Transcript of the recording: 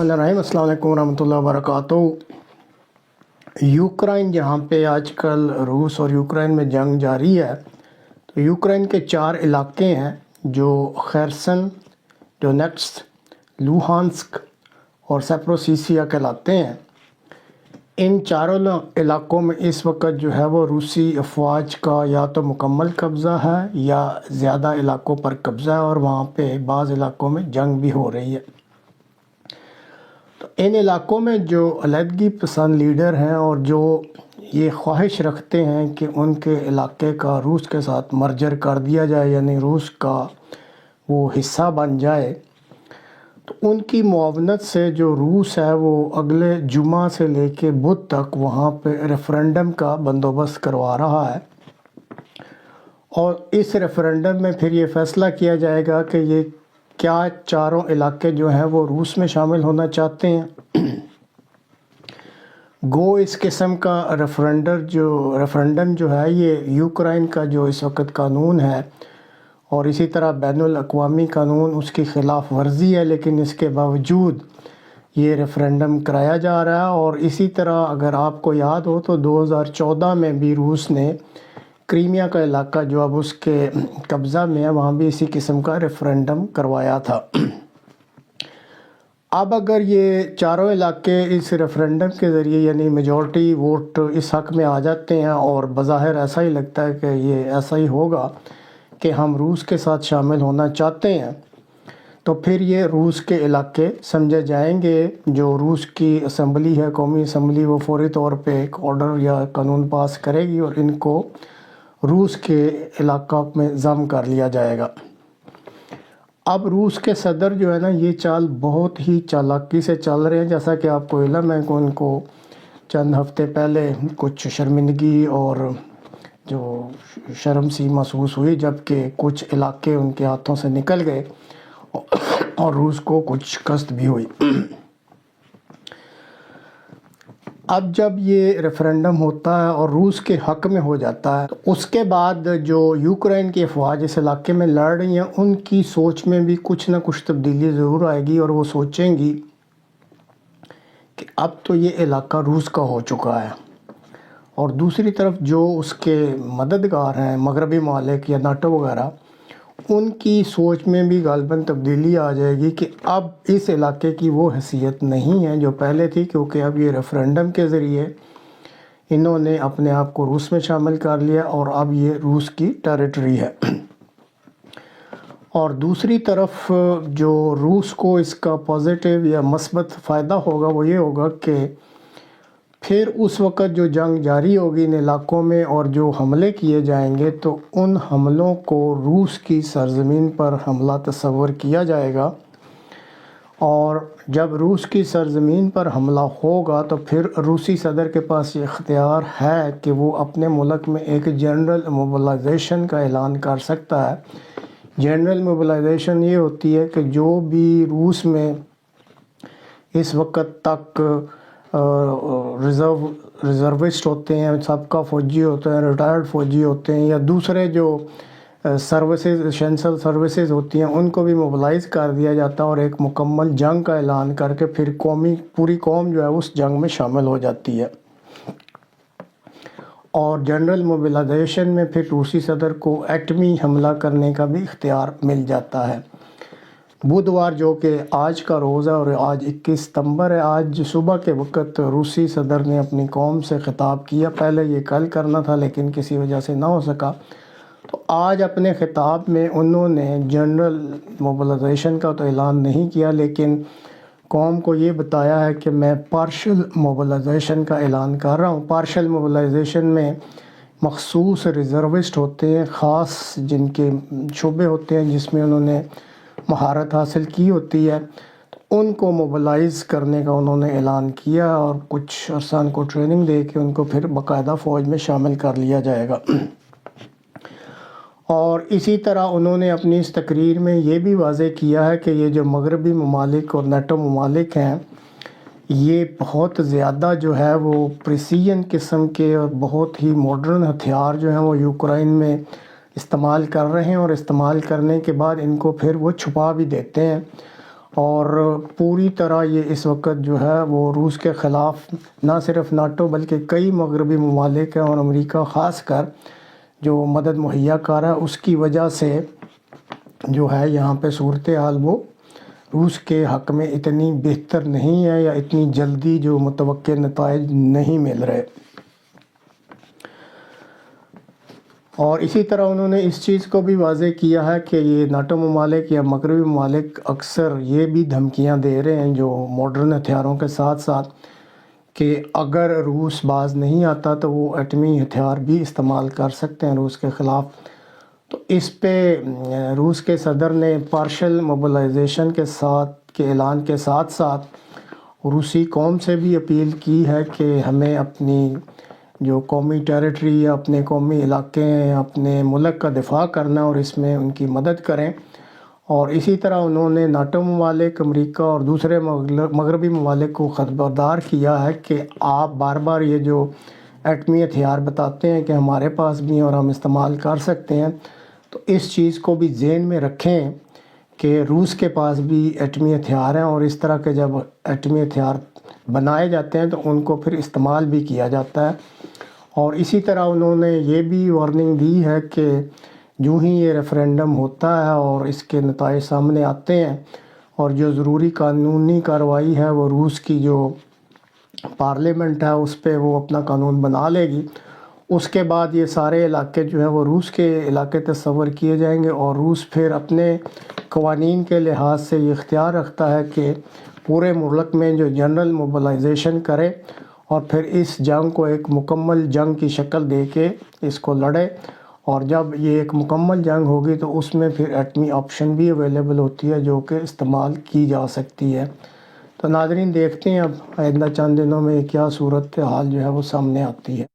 बिस्मिल्लाहिर्रहमानिर्रहीम। अस्सलाम वालेकुम रहमतुल्लाहि व बरकातुहू। यूक्रेन जहाँ पे आजकल रूस और यूक्रेन में जंग जारी है, तो यूक्रेन के 4 इलाके हैं जो खैरसन, डोनेट्स्क, लुहांस्क और सेप्रोसीसिया कहलाते हैं। इन चारों इलाकों में इस वक्त जो है वो रूसी अफवाज का या तो मुकम्मल कब्ज़ा है या ज़्यादा इलाकों पर कब्ज़ा है, और वहाँ पे बाज़ इलाकों में जंग भी हो रही है। तो इन इलाकों में जो अलहदगी पसंद लीडर हैं और जो ये ख्वाहिश रखते हैं कि उनके इलाके का रूस के साथ मर्जर कर दिया जाए, यानी रूस का वो हिस्सा बन जाए, तो उनकी मुआवनत से जो रूस है वो अगले जुमा से लेके बुध तक वहाँ पे रेफरेंडम का बंदोबस्त करवा रहा है। और इस रेफरेंडम में फिर ये फ़ैसला किया जाएगा कि ये क्या चारों इलाके जो हैं वो रूस में शामिल होना चाहते हैं। गो इस किस्म का रेफरेंडम जो है ये यूक्रेन का जो इस वक्त कानून है और इसी तरह बैनुल अक़वामी कानून उसकी ख़िलाफ़ वर्जी है, लेकिन इसके बावजूद ये रेफरेंडम कराया जा रहा है। और इसी तरह अगर आपको याद हो तो 2014 में भी रूस ने क्रीमिया का इलाका जो अब उसके कब्ज़ा में है, वहाँ भी इसी किस्म का रेफरेंडम करवाया था। अब अगर ये चारों इलाके इस रेफरेंडम के ज़रिए यानी मेजॉरिटी वोट इस हक़ में आ जाते हैं, और बज़ाहिर ऐसा ही लगता है कि ये ऐसा ही होगा कि हम रूस के साथ शामिल होना चाहते हैं, तो फिर ये रूस के इलाके समझे जाएंगे। जो रूस की असम्बली है, कौमी असम्बली, वो फौरी तौर पे एक ऑर्डर या कानून पास करेगी और इनको रूस के इलाक़ा में ज़म कर लिया जाएगा। अब रूस के सदर जो है ना, ये चाल बहुत ही चालाकी से चल रहे हैं। जैसा कि आपको इल्म है कि उनको चंद हफ़्ते पहले कुछ शर्मिंदगी और जो शर्म सी महसूस हुई, जबकि कुछ इलाके उनके हाथों से निकल गए और रूस को कुछ शिकस्त भी हुई। अब जब ये रेफरेंडम होता है और रूस के हक़ में हो जाता है, तो उसके बाद जो यूक्रेन की अफवाज इस इलाके में लड़ रही हैं, उनकी सोच में भी कुछ ना कुछ तब्दीली ज़रूर आएगी और वो सोचेंगी कि अब तो ये इलाका रूस का हो चुका है। और दूसरी तरफ जो उसके मददगार हैं, मगरबी ममालिक या नाटो वगैरह, उनकी सोच में भी गालबन तब्दीली आ जाएगी कि अब इस इलाके की वो हैसियत नहीं है जो पहले थी, क्योंकि अब ये रेफरेंडम के ज़रिए इन्होंने अपने आप को रूस में शामिल कर लिया और अब ये रूस की टेरिटरी है। और दूसरी तरफ जो रूस को इसका पॉजिटिव या मस्बत फ़ायदा होगा वो ये होगा कि फिर उस वक़्त जो जंग जारी होगी इन इलाकों में और जो हमले किए जाएंगे, तो उन हमलों को रूस की सरज़मीन पर हमला तस्वर किया जाएगा। और जब रूस की सरज़मीन पर हमला होगा तो फिर रूसी सदर के पास ये इख्तियार है कि वो अपने मुल्क में एक जनरल मोबिलाइजेशन का ऐलान कर सकता है। जनरल मोबिलाइजेशन ये होती है कि जो भी रूस में इस वक्त तक रिज़र्विस्ट होते हैं, सबका फ़ौजी होते हैं, रिटायर्ड फ़ौजी होते हैं, या दूसरे जो सर्विसेज, एसेंशियल सर्विसेज होती हैं, उनको भी मोबिलाइज़ कर दिया जाता है और एक मुकम्मल जंग का ऐलान करके फिर पूरी कौम जो है उस जंग में शामिल हो जाती है। और जनरल मोबिलाइजेशन में फिर रूसी सदर को एटमी हमला करने का भी इख्तियार मिल जाता है। बुधवार जो कि आज का रोज़ है और आज 21 सितंबर है, आज सुबह के वक्त रूसी सदर ने अपनी कौम से ख़िताब किया। पहले ये कल करना था लेकिन किसी वजह से ना हो सका, तो आज अपने ख़िताब में उन्होंने जनरल मोबिलाइजेशन का तो ऐलान नहीं किया, लेकिन कौम को ये बताया है कि मैं पार्शल मोबिलाइजेशन का ऐलान कर रहा हूँ। पार्शल मोबिलाइजेशन में मखसूस रिज़र्विस्ट होते हैं, ख़ास जिनके शोबे होते हैं जिसमें उन्होंने महारत हासिल की होती है, तो उनको मोबिलाइज़ करने का उन्होंने ऐलान किया और कुछ अरसा को ट्रेनिंग दे के उनको फिर बाकायदा फ़ौज में शामिल कर लिया जाएगा। और इसी तरह उन्होंने अपनी इस तकरीर में ये भी वाज़े किया है कि ये जो मगरबी ममालिक और नाटो ममालिक हैं, ये बहुत ज़्यादा जो है वो प्रिसीजन किस्म के और बहुत ही मॉडर्न हथियार जो हैं वो यूक्रेन में इस्तेमाल कर रहे हैं, और इस्तेमाल करने के बाद इनको फिर वो छुपा भी देते हैं। اور پوری طرح یہ اس وقت جو ہے وہ روس کے خلاف نہ صرف ناٹو بلکہ کئی مغربی ممالک ہیں اور امریکہ خاص کر جو مدد مہیا کر رہا ہے اس کی وجہ سے جو ہے یہاں پہ صورتحال وہ روس کے حق میں اتنی بہتر نہیں ہے یا اتنی جلدی جو متوقع نتائج نہیں مل رہے۔ اور اسی طرح انہوں نے اس چیز کو بھی واضح کیا ہے کہ یہ ناٹو ممالک یا مغربی ممالک اکثر یہ بھی دھمکیاں دے رہے ہیں جو ماڈرن ہتھیاروں کے ساتھ ساتھ کہ اگر روس باز نہیں آتا تو وہ ایٹمی ہتھیار بھی استعمال کر سکتے ہیں روس کے خلاف۔ تو اس پہ روس کے صدر نے پارشل موبلائزیشن کے اعلان کے ساتھ ساتھ روسی قوم سے بھی اپیل کی ہے کہ ہمیں اپنی جو قومی ٹیریٹری یا اپنے قومی علاقے ہیں اپنے ملک کا دفاع کرنا اور اس میں ان کی مدد کریں۔ اور اسی طرح انہوں نے ناٹو ممالک، امریکہ اور دوسرے مغربی ممالک کو خبردار کیا ہے کہ آپ بار بار یہ جو ایٹمی ہتھیار بتاتے ہیں کہ ہمارے پاس بھی ہیں اور ہم استعمال کر سکتے ہیں، تو اس چیز کو بھی ذہن میں رکھیں کہ روس کے پاس بھی ایٹمی ہتھیار ہیں اور اس طرح کے جب ایٹمی ہتھیار بنائے جاتے ہیں تو ان کو پھر استعمال بھی کیا جاتا ہے۔ اور اسی طرح انہوں نے یہ بھی وارننگ دی ہے کہ جو ہی یہ ریفرینڈم ہوتا ہے اور اس کے نتائج سامنے آتے ہیں اور جو ضروری قانونی کارروائی ہے وہ روس کی جو پارلیمنٹ ہے اس پہ وہ اپنا قانون بنا لے گی، اس کے بعد یہ سارے علاقے جو ہیں وہ روس کے علاقے تصور کیے جائیں گے اور روس پھر اپنے قوانین کے لحاظ سے یہ اختیار رکھتا ہے کہ پورے ملک میں جو جنرل موبلائزیشن کرے اور پھر اس جنگ کو ایک مکمل جنگ کی شکل دے کے اس کو لڑے۔ اور جب یہ ایک مکمل جنگ ہوگی تو اس میں پھر ایٹمی آپشن بھی اویلیبل ہوتی ہے جو کہ استعمال کی جا سکتی ہے۔ تو ناظرین دیکھتے ہیں اب آئندہ چند دنوں میں کیا صورتحال جو ہے وہ سامنے آتی ہے۔